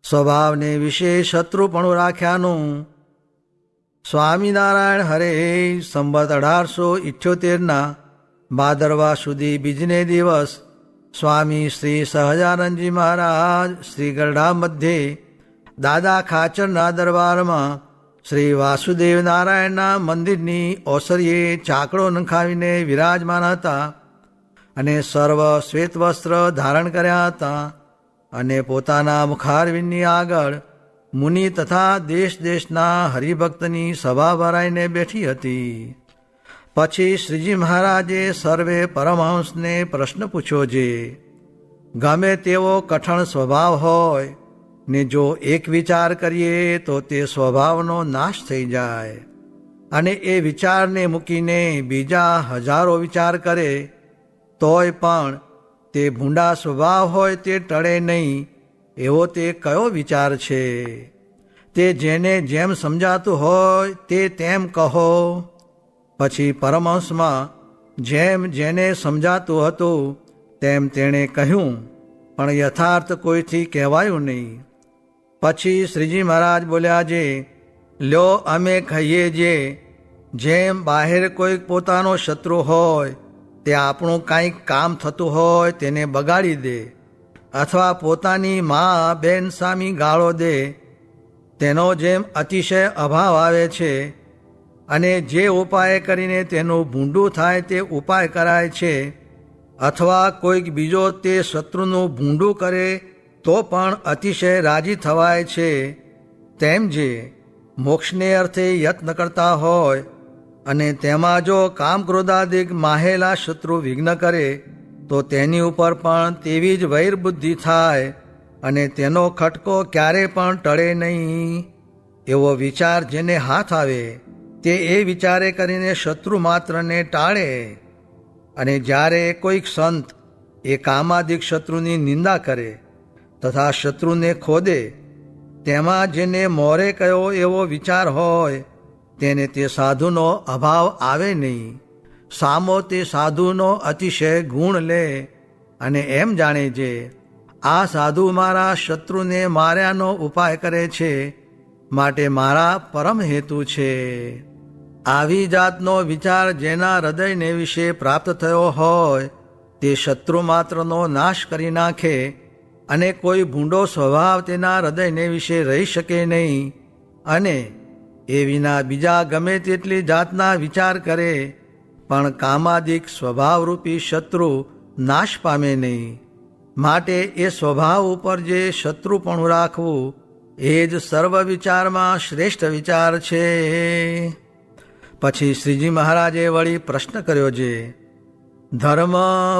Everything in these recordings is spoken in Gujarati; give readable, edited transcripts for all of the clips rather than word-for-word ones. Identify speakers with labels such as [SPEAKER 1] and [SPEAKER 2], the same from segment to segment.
[SPEAKER 1] સ્વભાવને વિશે શત્રુપણું રાખ્યાનું. સ્વામિનારાયણ હરે સંવત 1878 ભાદરવા સુધી બીજને દિવસ સ્વામી શ્રી સહજાનંદજી મહારાજ શ્રી ગરડા મધ્યે દાદા ખાચરના દરબારમાં શ્રી વાસુદેવ નારાયણના મંદિરની ઓસરીએ ચાકડો નખાવીને વિરાજમાન હતા અને સર્વ શ્વેત વસ્ત્ર ધારણ કર્યા હતા અને પોતાના મુખારવિંદની આગળ મુનિ તથા દેશ દેશના હરિભક્તની સભા ભરાઈને બેઠી હતી. પછી શ્રીજી મહારાજે સર્વે પરમહંસને પ્રશ્ન પૂછ્યો છે. ગમે તેવો કઠણ સ્વભાવ હોય ને જો એક વિચાર કરીએ તો તે સ્વભાવનો નાશ થઈ જાય અને એ વિચારને મૂકીને બીજા હજારો વિચાર કરે તોય પણ તે ભૂંડા સ્વભાવ હોય તે ટળે નહીં એવો તે કયો વિચાર છે? તે જેને જેમ સમજાતું હોય તે તેમ કહો. પછી પરમહંસમાં જેમ જેને સમજાતું હતું તેમ તેણે કહ્યું, પણ યથાર્થ કોઈથી કહેવાયું નહીં. પછી શ્રીજી મહારાજ બોલ્યા છે, લ્યો અમે કહીએ જે જેમ બહાર કોઈક પોતાનો શત્રુ હોય તે આપણું કાંઈક કામ થતું હોય તેને બગાડી દે અથવા પોતાની મા બેન સામી ગાળો દે, તેનો જેમ અતિશય અભાવ આવે છે અને જે ઉપાય કરીને તેનું ભૂંડું થાય તે ઉપાય કરાય છે, અથવા કોઈક બીજો તે શત્રુનું ભૂંડું કરે તો પણ અતિશય રાજી થવાય છે, તેમ જે મોક્ષને અર્થે યત્ન કરતા હોય અને તેમાં જો કામ ક્રોધાદિક માહેલા શત્રુ વિઘ્ન કરે તો તેની ઉપર પણ તેવી જ વૈરબુદ્ધિ થાય અને તેનો ખટકો ક્યારે પણ ટળે નહીં. એવો વિચાર જેને હાથ આવે તે એ વિચારે કરીને શત્રુ માત્રને ટાળે. અને જ્યારે કોઈક સંત એ કામાદિક શત્રુની નિંદા કરે તથા શત્રુને ખોદે તેમાં જેને મોરે કયો એવો વિચાર હોય તેને તે સાધુનો અભાવ આવે નહીં. સામો તે સાધુનો અતિશય ગુણ લે અને એમ જાણે છે આ સાધુ મારા શત્રુને માર્યાનો ઉપાય કરે છે માટે મારા પરમ હેતુ છે. આવી જાતનો વિચાર જેના હૃદયને વિશે પ્રાપ્ત થયો હોય તે શત્રુ માત્રનો નાશ કરી નાખે અને કોઈ ભૂંડો સ્વભાવ તેના હૃદયને વિશે રહી શકે નહીં અને એ વિના બીજા ગમે તેટલી જાતના વિચાર કરે પણ કામાદિક સ્વભાવરૂપી શત્રુ નાશ પામે નહીં. માટે એ સ્વભાવ ઉપર જે શત્રુપણું રાખવું એ જ સર્વ વિચારમાં શ્રેષ્ઠ વિચાર છે. પછી શ્રીજી મહારાજે વળી પ્રશ્ન કર્યો છે, ધર્મ,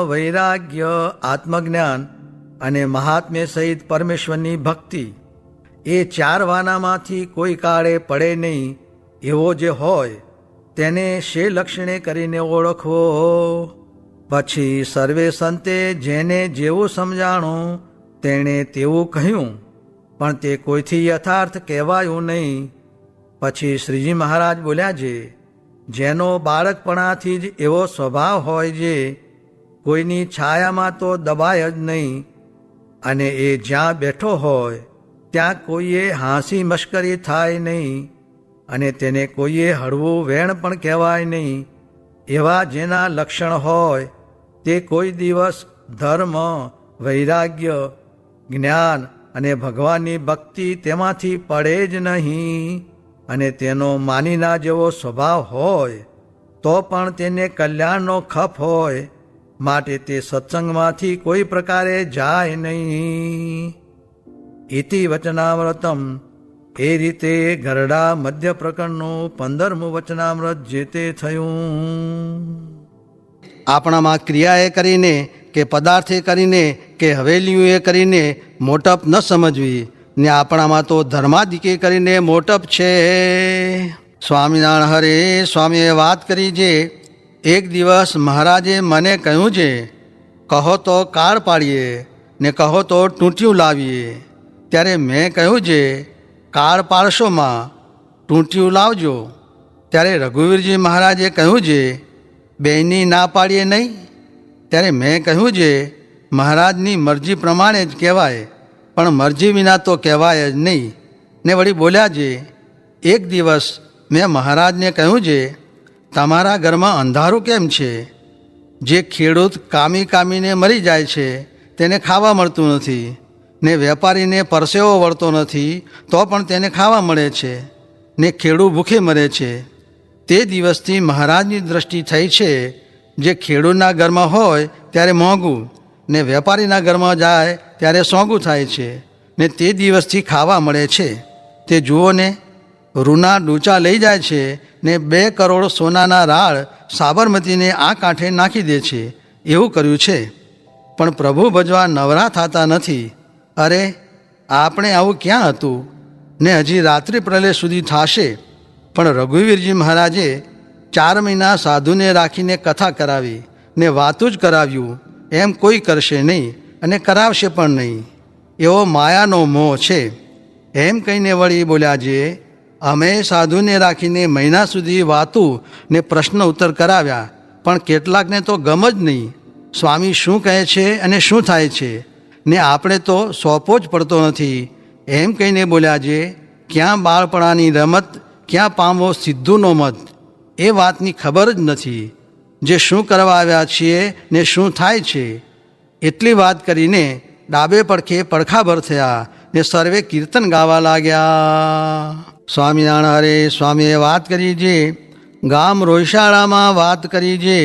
[SPEAKER 1] વૈરાગ્ય, આત્મજ્ઞાન અને મહાત્મ્ય સહિત પરમેશ્વરની ભક્તિ એ ચાર વાનામાંથી કોઈ કાળે પડે નહીં એવો જે હોય તેને શે લક્ષણે કરીને ઓળખવો. પછી સર્વે સંતે જેને જેવું સમજાણું તેણે તેવું કહ્યું પણ તે કોઈથી યથાર્થ કહેવાયું નહીં. પછી શ્રીજી મહારાજ બોલ્યા છે, જેનો બાળકપણાથી જ એવો સ્વભાવ હોય જે કોઈની છાયામાં તો દબાય જ નહીં અને એ જ્યાં બેઠો હોય ત્યાં કોઈએ હાંસી મશ્કરી થાય નહીં અને તેને કોઈએ હળવું વેણ પણ કહેવાય નહીં, એવા જેના લક્ષણ હોય તે કોઈ દિવસ ધર્મ, વૈરાગ્ય, જ્ઞાન અને ભગવાનની ભક્તિ તેમાંથી પડે જ નહીં. અને તેનો માનીના જેવો સ્વભાવ હોય તો પણ તેને કલ્યાણનો ખપ હોય માટે તે સત્સંગમાંથી કોઈ પ્રકારે જાય નહીં. ઇતિ વચનામૃતમ. એ રીતે ગરડા મધ્ય પ્રકરણનું 15મું વચનામૃત જે તે થયું. આપણામાં ક્રિયાએ કરીને કે પદાર્થે કરીને કે હવેલીઓએ કરીને મોટપ ન સમજવી ને આપણામાં તો ધર્માદિકે કરીને મોટપ છે. સ્વામિનારાયણ હરે સ્વામીએ વાત કરી છે, એક દિવસ મહારાજે મને કહ્યું છે, કહો તો કાળ પાડીએ ને કહો તો ટૂંટિયું લાવીએ. ત્યારે મેં કહ્યું છે, કાળ પાડશોમાં ટૂંટિયું લાવજો. ત્યારે રઘુવીરજી મહારાજે કહ્યું છે, બેયની ના પાડીએ નહીં. ત્યારે મેં કહ્યું છે, મહારાજની મરજી પ્રમાણે જ કહેવાય પણ મરજી વિના તો કહેવાય જ નહીં. ને વળી બોલ્યા જે, એક દિવસ મેં મહારાજને કહ્યું છે, તમારા ઘરમાં અંધારું કેમ છે? જે ખેડૂત કામી કામીને મરી જાય છે તેને ખાવા મળતું નથી, ને વેપારીને પરસેવો વળતો નથી તો પણ તેને ખાવા મળે છે, ને ખેડૂત ભૂખે મરે છે. તે દિવસથી મહારાજની દૃષ્ટિ થઈ છે, જે ખેડૂતના ઘરમાં હોય ત્યારે મોંઘું, ને વેપારીના ઘરમાં જાય ત્યારે સોંગું થાય છે, ને તે દિવસથી ખાવા મળે છે. તે જુઓ ને, રૂના ડૂચા લઈ જાય છે ને 2 કરોડ સોનાના રાળ સાબરમતીને આ કાંઠે નાખી દે છે, એવું કર્યું છે. પણ પ્રભુ ભજવા નવરા થતા નથી. અરે, આપણે આવું ક્યાં હતું? ને હજી રાત્રિ પ્રલય સુધી થશે. પણ રઘુવીરજી મહારાજે 4 મહિના સાધુને રાખીને કથા કરાવી ને વાતું જ કરાવ્યું, એમ કોઈ કરશે નહીં અને કરાવશે પણ નહીં. એવો માયાનો મોહ છે. એમ કહીને વળી બોલ્યા જે, અમે સાધુને રાખીને મહિના સુધી વાતું ને પ્રશ્ન ઉત્તર કરાવ્યા, પણ કેટલાકને તો ગમ જ નહીં. સ્વામી શું કહે છે અને શું થાય છે, ને આપણે તો સોંપો જ પડતો નથી. એમ કહીને બોલ્યા જે, ક્યાં બાળપણાની રમત, ક્યાં પામવો સિદ્ધુનો મત, એ વાતની ખબર જ નથી. જે શું કરવા આવ્યા છીએ ને શું થાય છે. એટલી વાત કરીને ડાબે પડખે પડખાભર થયા ને સર્વે કીર્તન ગાવા લાગ્યા. સ્વામિનારાયણ હરે. સ્વામીએ વાત કરી છે, ગામ રોયશાળામાં વાત કરી છે,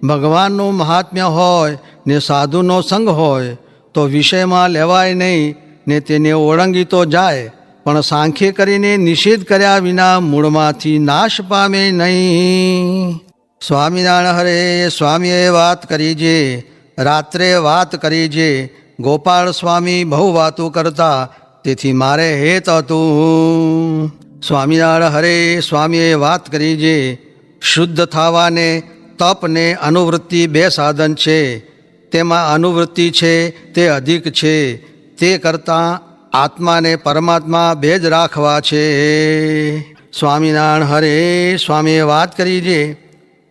[SPEAKER 1] ભગવાનનું મહાત્મ્ય હોય ને સાધુનો સંગ હોય તો વિષયમાં લેવાય નહીં, ને તેને ઓળંગી તો જાય, પણ સાંખ્ય કરીને નિષેધ કર્યા વિના મૂળમાંથી નાશ પામે નહીં. સ્વામિનારાયણ હરે. સ્વામીએ વાત કરી છે, રાત્રે વાત કરી છે, ગોપાળ સ્વામી બહુ વાતો કરતા, તેથી મારે હેત હતું. સ્વામિનારાયણ હરે. સ્વામીએ વાત કરી છે, શુદ્ધ થવાને તપ ને અનુવૃત્તિ 2 સાધન છે. તેમાં અનુવૃત્તિ છે તે અધિક છે, તે કરતાં આત્માને પરમાત્મા 2 જ રાખવા છે. સ્વામિનારાયણ હરે. સ્વામીએ વાત કરી છે,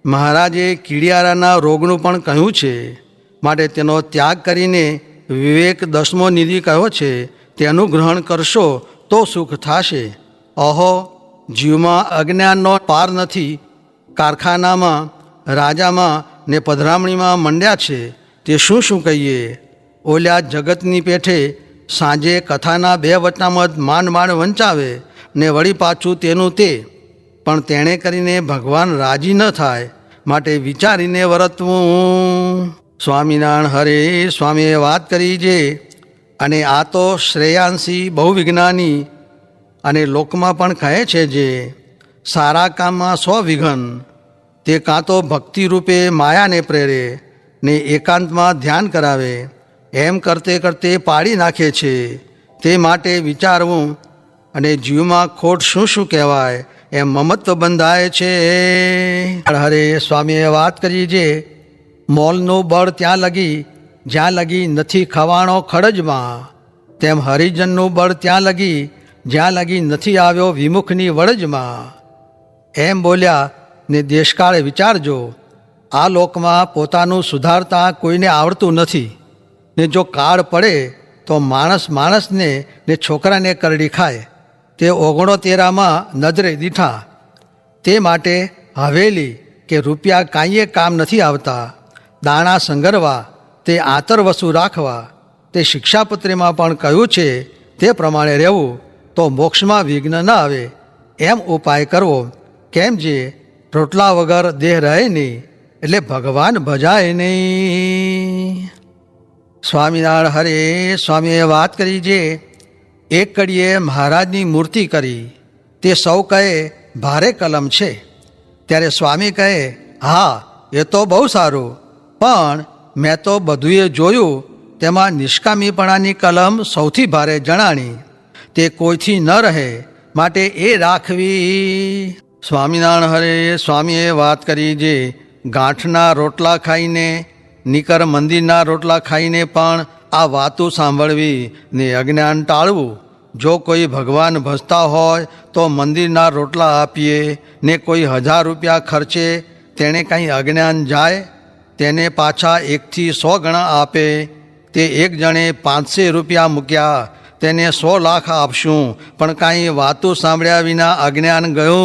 [SPEAKER 1] મહારાજે કીડિયારાના રોગનું પણ કહ્યું છે, માટે તેનો ત્યાગ કરીને વિવેક 10મો નિધિ કહ્યો છે, તેનું ગ્રહણ કરશો તો સુખ થશે. અહો, જીવમાં અજ્ઞાનનો પાર નથી. કારખાનામાં, રાજામાં ને પધરામણીમાં મંડ્યા છે, તે શું શું કહીએ. ઓલ્યા જગતની પેઠે સાંજે કથાના 2 વચનામત માંડ માંડ વંચાવે ને વળી પાછું તેનું તે. પણ તેણે કરીને ભગવાન રાજી ન થાય, માટે વિચારીને વર્તવું. સ્વામિનારાયણ હરે. સ્વામીએ વાત કરી છે, અને આ તો શ્રેયાંશી બહુ વિજ્ઞાની અને લોકમાં પણ કહે છે જે, સારા કામમાં 100 વિઘન. તે કાં તો ભક્તિ રૂપે માયાને પ્રેરે ને એકાંતમાં ધ્યાન કરાવે, એમ કરતે કરતે પાડી નાખે છે. તે માટે વિચારવું, અને જીવમાં ખોટ શું શું કહેવાય એમ મમત્વ બંધાય છે. હરે. સ્વામીએ વાત કરી છે, મોલનું બળ ત્યાં લગી જ્યાં લગી નથી ખવાણો ખડજમાં, તેમ હરિજનનું બળ ત્યાં લગી જ્યાં લગી નથી આવ્યો વિમુખની વળજમાં. એમ બોલ્યા ને દેશકાળે વિચારજો, આ લોકમાં પોતાનું સુધારતા કોઈને આવડતું નથી, ને જો કાળ પડે તો માણસ માણસને ને છોકરાને કરડી ખાય. તે 69માં નજરે દીઠા. તે માટે હવેલી કે રૂપિયા કાંઈએ કામ નથી આવતા. દાણા સંગરવા, તે આંતર વસુ રાખવા, તે શિક્ષાપત્રીમાં પણ કહ્યું છે, તે પ્રમાણે રહેવું તો મોક્ષમાં વિઘ્ન ન આવે. એમ ઉપાય કરવો. કેમ જે રોટલા વગર દેહ રહે નહીં, એટલે ભગવાન ભજાય નહીં. સ્વામિનારાયણ હરે. સ્વામીએ વાત કરી છે, એક કડીએ મહારાજની મૂર્તિ કરી. તે સૌ કહે ભારે કલમ છે. ત્યારે સ્વામી કહે, હા, એ તો બહુ સારું, પણ મેં તો બધુંએ જોયું, તેમાં નિષ્કામીપણાની કલમ સૌથી ભારે જણાણી. તે કોઈથી ન રહે, માટે એ રાખવી. સ્વામિનારાયણ હરે. સ્વામીએ વાત કરી છે, ગાંઠના રોટલા ખાઈને, નિકર મંદિરના રોટલા ખાઈને પણ આ વાતો સાંભળવી ને અજ્ઞાન ટાળવું. જો કોઈ ભગવાન ભજતા હોય તો મંદિરના રોટલા આપીએ, ને કોઈ 1000 રૂપિયા ખર્ચે તેણે કંઈ અજ્ઞાન જાય, તેને પાછા 1 થી 100 ગણા આપે. તે એક જણે 500 રૂપિયા મૂક્યા. તેને 100 લાખ આપશું, પણ કાંઈ વાતો સાંભળ્યા વિના અજ્ઞાન ગયું.